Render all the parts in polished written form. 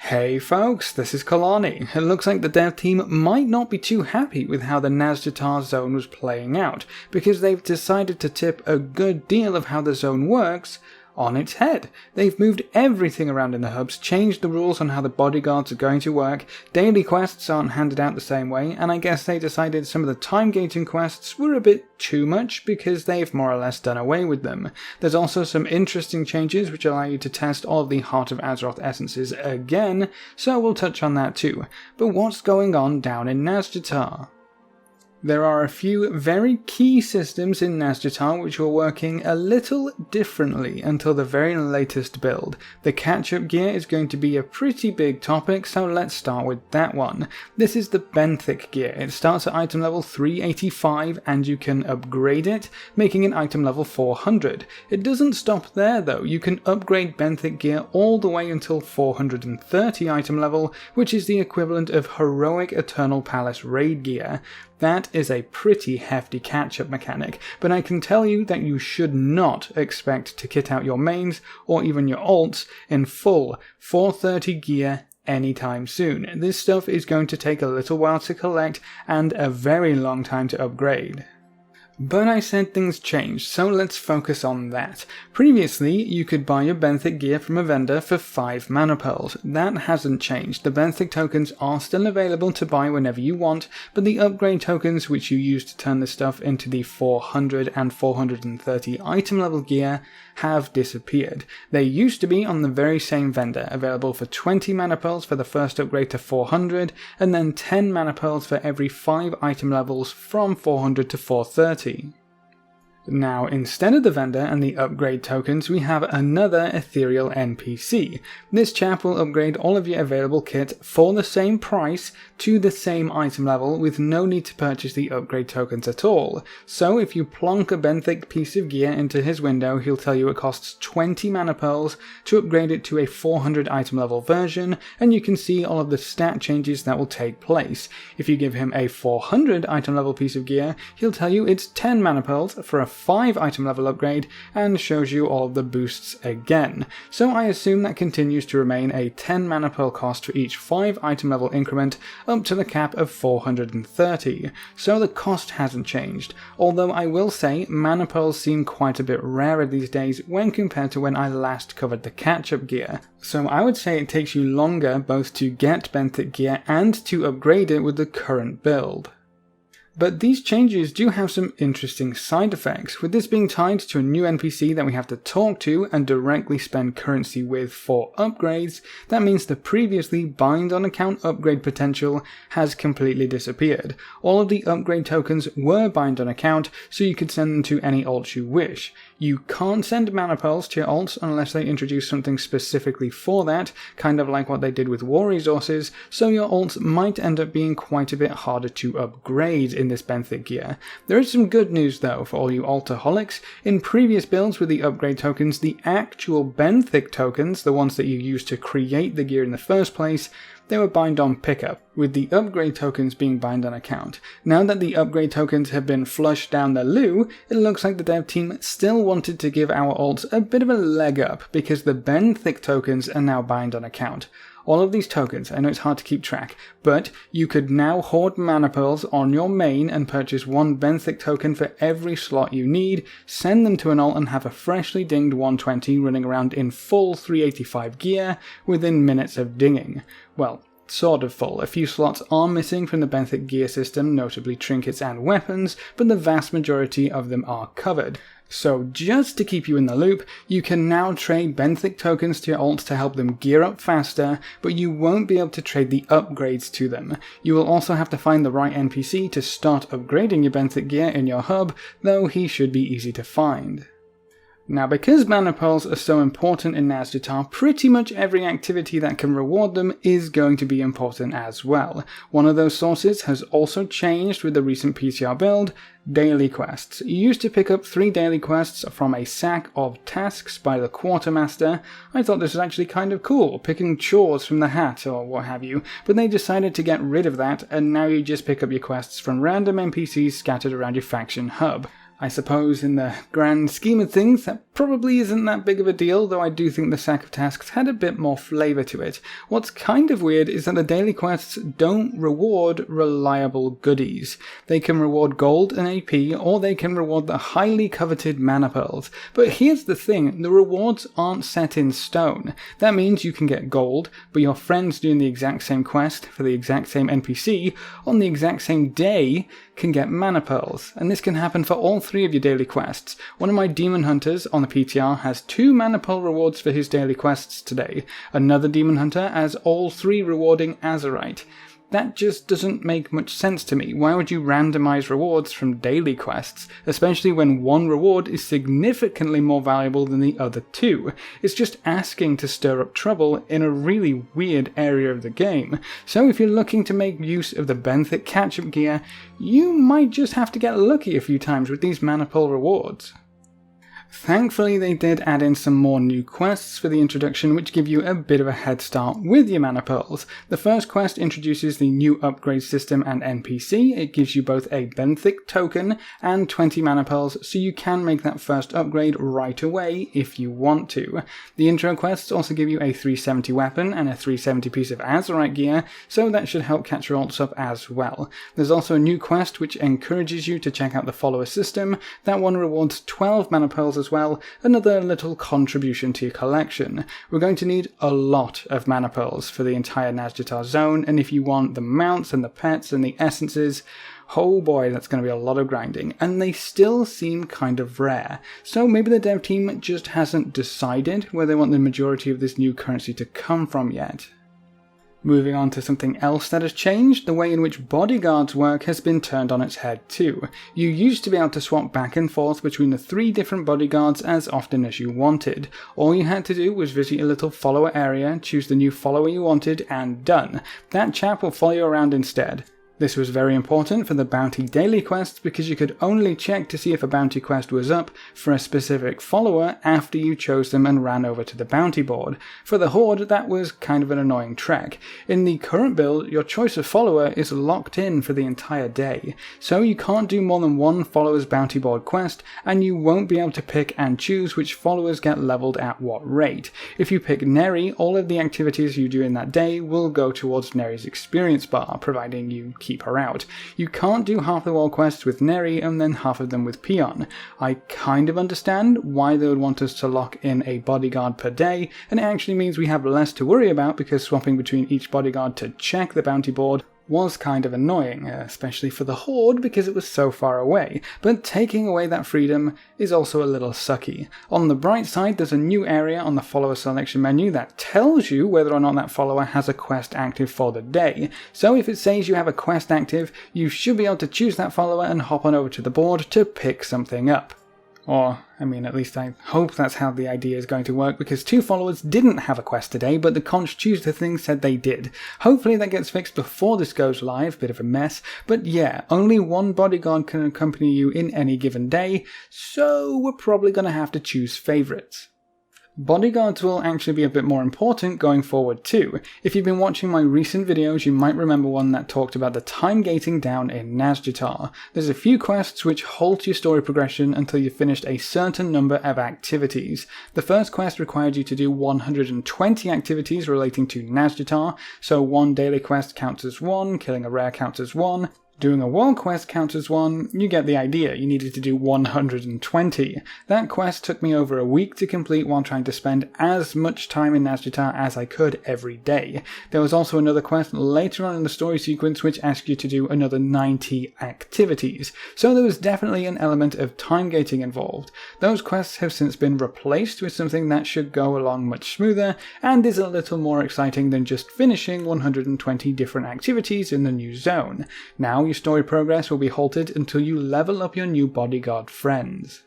Hey folks, this is Kelani. It looks like the dev team might not be too happy with how the Nazjatar zone was playing out, because they've decided to tip a good deal of how the zone works on its head. They've moved everything around in the hubs, changed the rules on how the bodyguards are going to work, daily quests aren't handed out the same way, and I guess they decided some of the time-gating quests were a bit too much because they've more or less done away with them. There's also some interesting changes which allow you to test all of the Heart of Azeroth essences again, so we'll touch on that too. But what's going on down in Nazjatar? There are a few very key systems in Nazjatar which were working a little differently until the very latest build. The catch-up gear is going to be a pretty big topic, so let's start with that one. This is the Benthic Gear. It starts at item level 385 and you can upgrade it, making it item level 400. It doesn't stop there though. You can upgrade Benthic Gear all the way until 430 item level, which is the equivalent of Heroic Eternal Palace Raid Gear. That is a pretty hefty catch-up mechanic, but I can tell you that you should not expect to kit out your mains, or even your ults, in full 430 gear anytime soon. This stuff is going to take a little while to collect, and a very long time to upgrade. But I said things changed, so let's focus on that. Previously, you could buy your Benthic gear from a vendor for 5 mana pearls. That hasn't changed. The Benthic tokens are still available to buy whenever you want, but the upgrade tokens which you use to turn this stuff into the 400 and 430 item level gear have disappeared. They used to be on the very same vendor, available for 20 mana pearls for the first upgrade to 400, and then 10 mana pearls for every 5 item levels from 400 to 430. Now, instead of the vendor and the upgrade tokens, we have another ethereal NPC. This chap will upgrade all of your available kit for the same price to the same item level with no need to purchase the upgrade tokens at all. So if you plonk a Benthic piece of gear into his window, he'll tell you it costs 20 mana pearls to upgrade it to a 400 item level version, and you can see all of the stat changes that will take place. If you give him a 400 item level piece of gear, he'll tell you it's 10 mana pearls for a 5 item level upgrade and shows you all of the boosts again. So I assume that continues to remain a 10 mana pearl cost for each 5 item level increment up to the cap of 430. So the cost hasn't changed, although I will say mana pearls seem quite a bit rarer these days when compared to when I last covered the catch-up gear. So I would say it takes you longer both to get Benthic gear and to upgrade it with the current build. But these changes do have some interesting side effects, with this being tied to a new NPC that we have to talk to and directly spend currency with for upgrades. That means the previously bind on account upgrade potential has completely disappeared. All of the upgrade tokens were bind on account, so you could send them to any ult you wish. You can't send mana pearls to your ults unless they introduce something specifically for that, kind of like what they did with war resources, so your ults might end up being quite a bit harder to upgrade in this Benthic gear. There is some good news though for all you ultaholics. In previous builds with the upgrade tokens, the actual Benthic tokens, the ones that you use to create the gear in the first place, they were bind on pickup, with the upgrade tokens being bind on account. Now that the upgrade tokens have been flushed down the loo, it looks like the dev team still wanted to give our ults a bit of a leg up, because the Benthic tokens are now bind on account. All of these tokens, I know it's hard to keep track, but you could now hoard mana pearls on your main and purchase 1 Benthic token for every slot you need, send them to an ult and have a freshly dinged 120 running around in full 385 gear within minutes of dinging. Well, sort of full. A few slots are missing from the Benthic gear system, notably trinkets and weapons, but the vast majority of them are covered. So just to keep you in the loop, you can now trade Benthic tokens to your ults to help them gear up faster, but you won't be able to trade the upgrades to them. You will also have to find the right NPC to start upgrading your Benthic gear in your hub, though he should be easy to find. Now, because mana pearls are so important in Nazjatar, pretty much every activity that can reward them is going to be important as well. One of those sources has also changed with the recent PCR build: daily quests. You used to pick up 3 daily quests from a sack of tasks by the quartermaster. I thought this was actually kind of cool, picking chores from the hat or what have you, but they decided to get rid of that, and now you just pick up your quests from random NPCs scattered around your faction hub. I suppose in the grand scheme of things, that probably isn't that big of a deal, though I do think the sack of tasks had a bit more flavour to it. What's kind of weird is that the daily quests don't reward reliable goodies. They can reward gold and AP, or they can reward the highly coveted mana pearls. But here's the thing, the rewards aren't set in stone. That means you can get gold, but your friends doing the exact same quest for the exact same NPC on the exact same day can get mana pearls, and this can happen for all 3 of your daily quests. One of my demon hunters on the PTR has 2 mana pearl rewards for his daily quests today. Another demon hunter has all 3 rewarding Azeroth. That just doesn't make much sense to me. Why would you randomize rewards from daily quests, especially when one reward is significantly more valuable than the other 2? It's just asking to stir up trouble in a really weird area of the game. So if you're looking to make use of the Benthic catch-up gear, you might just have to get lucky a few times with these mana pearl rewards. Thankfully, they did add in some more new quests for the introduction, which give you a bit of a head start with your mana pearls. The first quest introduces the new upgrade system and NPC. It gives you both a Benthic token and 20 mana pearls, so you can make that first upgrade right away if you want to. The intro quests also give you a 370 weapon and a 370 piece of Azeroth gear, so that should help catch your alts up as well. There's also a new quest which encourages you to check out the follower system. That one rewards 12 mana pearls as well, another little contribution to your collection. We're going to need a lot of mana pearls for the entire Nazjatar zone, and if you want the mounts and the pets and the essences, oh boy, that's going to be a lot of grinding, and they still seem kind of rare. So maybe the dev team just hasn't decided where they want the majority of this new currency to come from yet. Moving on to something else that has changed, the way in which bodyguards work has been turned on its head too. You used to be able to swap back and forth between the 3 different bodyguards as often as you wanted. All you had to do was visit a little follower area, choose the new follower you wanted, and done. That chap will follow you around instead. This was very important for the bounty daily quests because you could only check to see if a bounty quest was up for a specific follower after you chose them and ran over to the bounty board. For the horde, that was kind of an annoying trek. In the current build, your choice of follower is locked in for the entire day, so you can't do more than one follower's bounty board quest, and you won't be able to pick and choose which followers get leveled at what rate. If you pick Neri, all of the activities you do in that day will go towards Neri's experience bar, providing you keep her out. You can't do half the world quests with Neri and then half of them with Peon. I kind of understand why they would want us to lock in a bodyguard per day, and it actually means we have less to worry about because swapping between each bodyguard to check the bounty board was kind of annoying, especially for the horde because it was so far away, but taking away that freedom is also a little sucky. On the bright side, there's a new area on the follower selection menu that tells you whether or not that follower has a quest active for the day. So if it says you have a quest active, you should be able to choose that follower and hop on over to the board to pick something up. Or, I mean, at least I hope that's how the idea is going to work, because 2 followers didn't have a quest today, but the Conch Tuesday thing said they did. Hopefully that gets fixed before this goes live, bit of a mess, but yeah, only 1 bodyguard can accompany you in any given day, so we're probably going to have to choose favourites. Bodyguards will actually be a bit more important going forward too. If you've been watching my recent videos, you might remember one that talked about the time gating down in Nazjatar. There's a few quests which halt your story progression until you've finished a certain number of activities. The first quest required you to do 120 activities relating to Nazjatar, so 1 daily quest counts as 1, killing a rare counts as 1, doing a world quest counts as 1, you get the idea, you needed to do 120. That quest took me over a week to complete while trying to spend as much time in Nazjatar as I could every day. There was also another quest later on in the story sequence which asked you to do another 90 activities, so there was definitely an element of time gating involved. Those quests have since been replaced with something that should go along much smoother and is a little more exciting than just finishing 120 different activities in the new zone. Now your story progress will be halted until you level up your new bodyguard friends.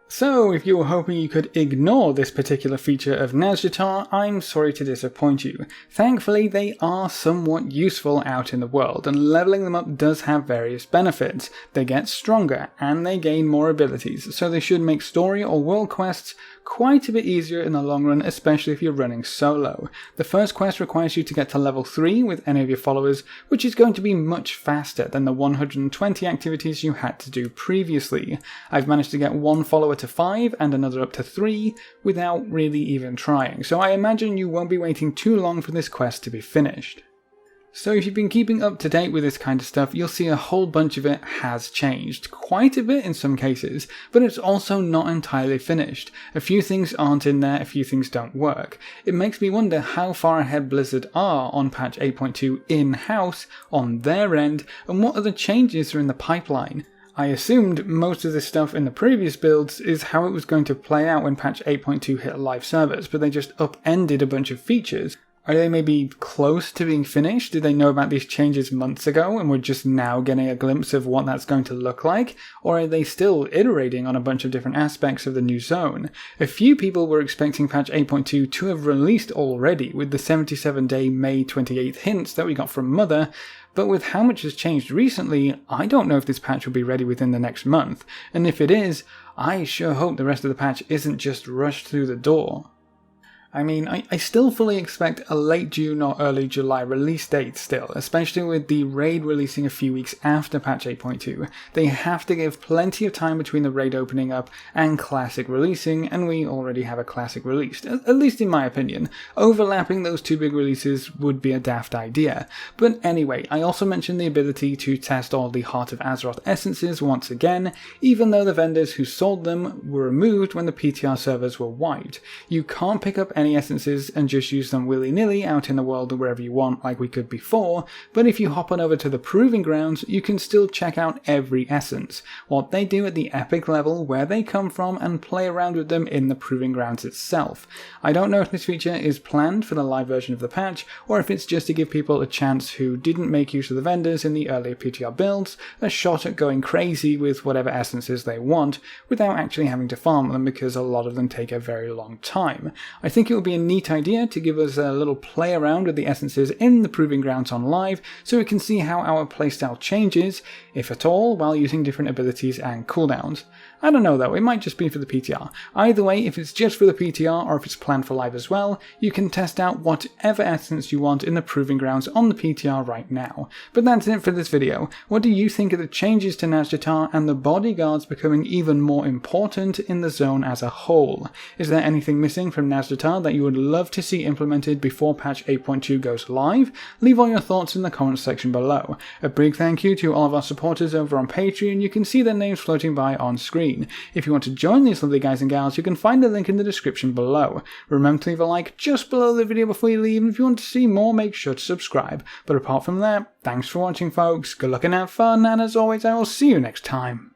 So, if you were hoping you could ignore this particular feature of Nazjatar, I'm sorry to disappoint you. Thankfully, they are somewhat useful out in the world, and leveling them up does have various benefits. They get stronger, and they gain more abilities, so they should make story or world quests quite a bit easier in the long run, especially if you're running solo. The first quest requires you to get to level 3 with any of your followers, which is going to be much faster than the 120 activities you had to do previously. I've managed to get one follower to 5 and another up to 3 without really even trying, so I imagine you won't be waiting too long for this quest to be finished. So if you've been keeping up to date with this kind of stuff, you'll see a whole bunch of it has changed. Quite a bit in some cases, but it's also not entirely finished. A few things aren't in there, a few things don't work. It makes me wonder how far ahead Blizzard are on patch 8.2 in-house, on their end, and what other changes are in the pipeline. I assumed most of this stuff in the previous builds is how it was going to play out when patch 8.2 hit live servers, but they just upended a bunch of features. Are they maybe close to being finished? Did they know about these changes months ago and we're just now getting a glimpse of what that's going to look like? Or are they still iterating on a bunch of different aspects of the new zone? A few people were expecting patch 8.2 to have released already with the 77-day May 28th hints that we got from Mother, but with how much has changed recently, I don't know if this patch will be ready within the next month, and if it is, I sure hope the rest of the patch isn't just rushed through the door. I mean, I still fully expect a late June or early July release date still, especially with the raid releasing a few weeks after patch 8.2. They have to give plenty of time between the raid opening up and classic releasing, and we already have a classic released, at least in my opinion. Overlapping those two big releases would be a daft idea. But anyway, I also mentioned the ability to test all the Heart of Azeroth essences once again, even though the vendors who sold them were removed when the PTR servers were wiped. You can't pick up any essences and just use them willy-nilly out in the world or wherever you want like we could before, but if you hop on over to the Proving Grounds, you can still check out every essence, what they do at the epic level, where they come from, and play around with them in the Proving Grounds itself. I don't know if this feature is planned for the live version of the patch, or if it's just to give people a chance who didn't make use of the vendors in the earlier PTR builds a shot at going crazy with whatever essences they want, without actually having to farm them because a lot of them take a very long time. I think it would be a neat idea to give us a little play around with the essences in the Proving Grounds on live, so we can see how our playstyle changes, if at all, while using different abilities and cooldowns. I don't know though, it might just be for the PTR. Either way, if it's just for the PTR or if it's planned for live as well, you can test out whatever essence you want in the Proving Grounds on the PTR right now. But that's it for this video. What do you think of the changes to Nazjatar and the Bodyguards becoming even more important in the zone as a whole? Is there anything missing from Nazjatar that you would love to see implemented before patch 8.2 goes live? Leave all your thoughts in the comments section below. A big thank you to all of our supporters over on Patreon. You can see their names floating by on screen. If you want to join these lovely guys and gals, you can find the link in the description below. Remember to leave a like just below the video before you leave, and if you want to see more, make sure to subscribe. But apart from that, thanks for watching folks, good luck and have fun, and as always I will see you next time.